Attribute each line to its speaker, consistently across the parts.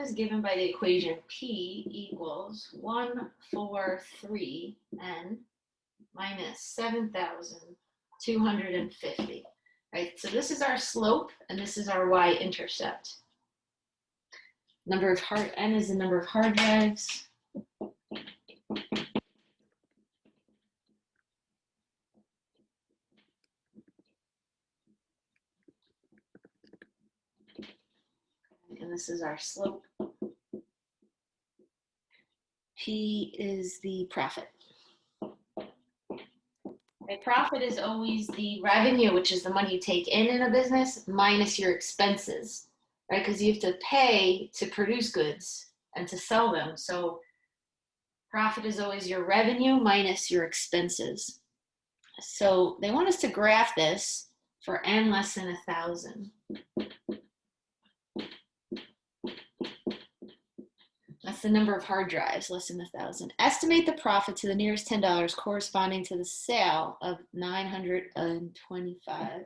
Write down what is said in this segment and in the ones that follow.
Speaker 1: is given by the equation P equals 143N minus 7,250. Right, so this is our slope and this is our y-intercept. N is the number of hard drives. And this is our slope. P is the profit. Okay, profit is always the revenue, which is the money you take in a business, minus your expenses, right? Because you have to pay to produce goods and to sell them. So profit is always your revenue minus your expenses. So they want us to graph this for n less than 1,000. That's the number of hard drives, less than 1,000. Estimate the profit to the nearest $10 corresponding to the sale of 925.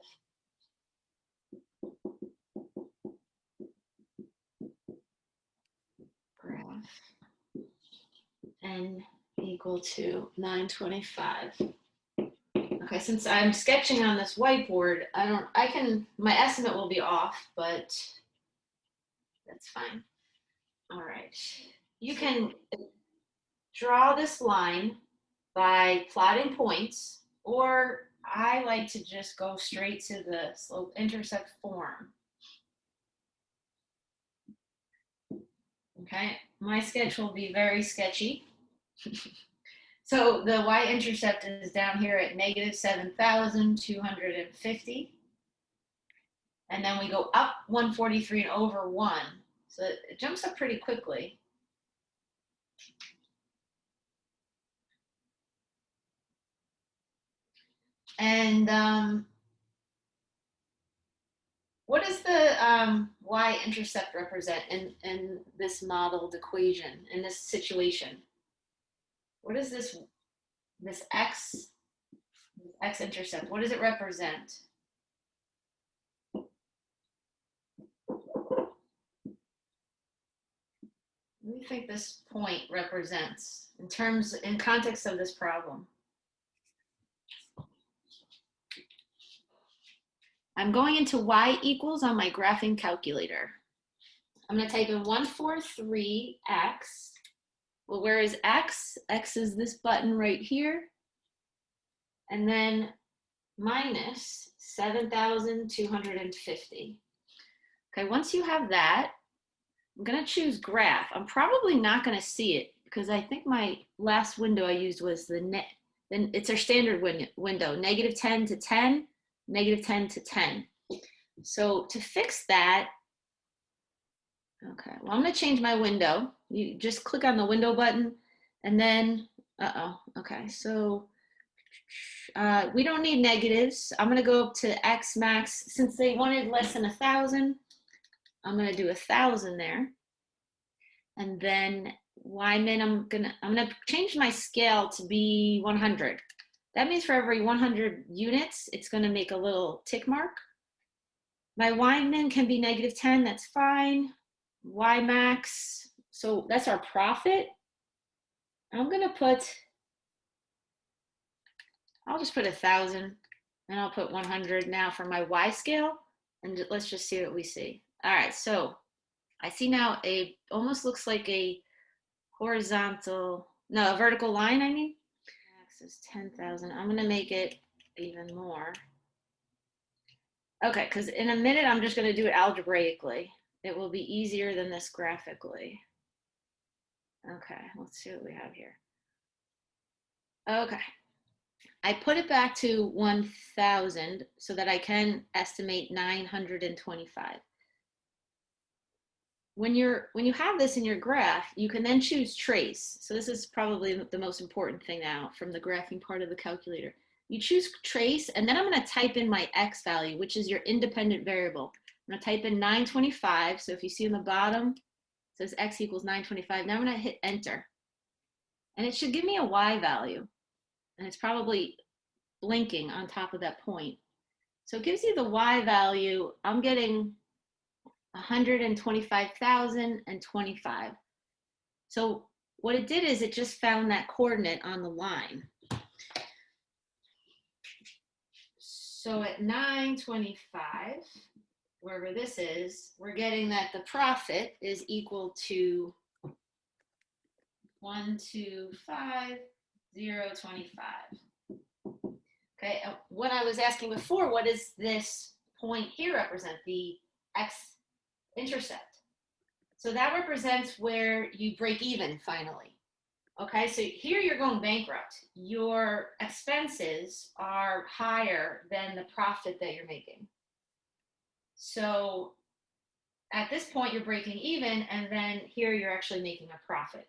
Speaker 1: Graph n equal to 925. Okay, since I'm sketching on this whiteboard, my estimate will be off, but that's fine. All right, you can draw this line by plotting points, or I like to just go straight to the slope-intercept form. Okay, my sketch will be very sketchy. So the y-intercept is down here at negative 7,250. And then we go up 143 and over 1. So it jumps up pretty quickly. And what does the y-intercept represent in this modeled equation, in this situation? What is this x-intercept? What does it represent? What do you think this point represents in context of this problem? I'm going into y equals on my graphing calculator. I'm going to type in 143x. Well, where is x? X is this button right here. And then minus 7,250. Okay, once you have that, I'm going to choose graph. I'm probably not going to see it because I think my last window I used was then it's our standard window, negative 10 to 10, negative 10 to 10. So to fix that, okay, well, I'm going to change my window. You just click on the window button and then, okay, so we don't need negatives. I'm going to go up to x max. Since they wanted less than 1,000, I'm going to do 1,000 there. And then y min, I'm gonna change my scale to be 100. That means for every 100 units, it's gonna make a little tick mark. My y min can be negative 10, that's fine. Y max, so that's our profit. I'll just put 1,000 and I'll put 100 now for my y scale, and let's just see what we see. All right, so I see now almost looks like a vertical line, I mean. X is 10,000. I'm going to make it even more. Okay, because in a minute, I'm just going to do it algebraically. It will be easier than this graphically. Okay, let's see what we have here. Okay, I put it back to 1,000 so that I can estimate 925. When you have this in your graph, you can then choose trace. So this is probably the most important thing now from the graphing part of the calculator. You choose trace, and then I'm going to type in my x value, which is your independent variable. I'm going to type in 925. So if you see on the bottom, it says x equals 925. Now I'm going to hit enter. And it should give me a y value. And it's probably blinking on top of that point. So it gives you the y value. I'm getting 125,025. So what it did is it just found that coordinate on the line. So at 925, wherever this is, we're getting that the profit is equal to 125,025. Okay, what I was asking before, what does this point here represent? The x-intercept. So that represents where you break even finally. Okay, so here you're going bankrupt. Your expenses are higher than the profit that you're making. So at this point, you're breaking even, and then here you're actually making a profit.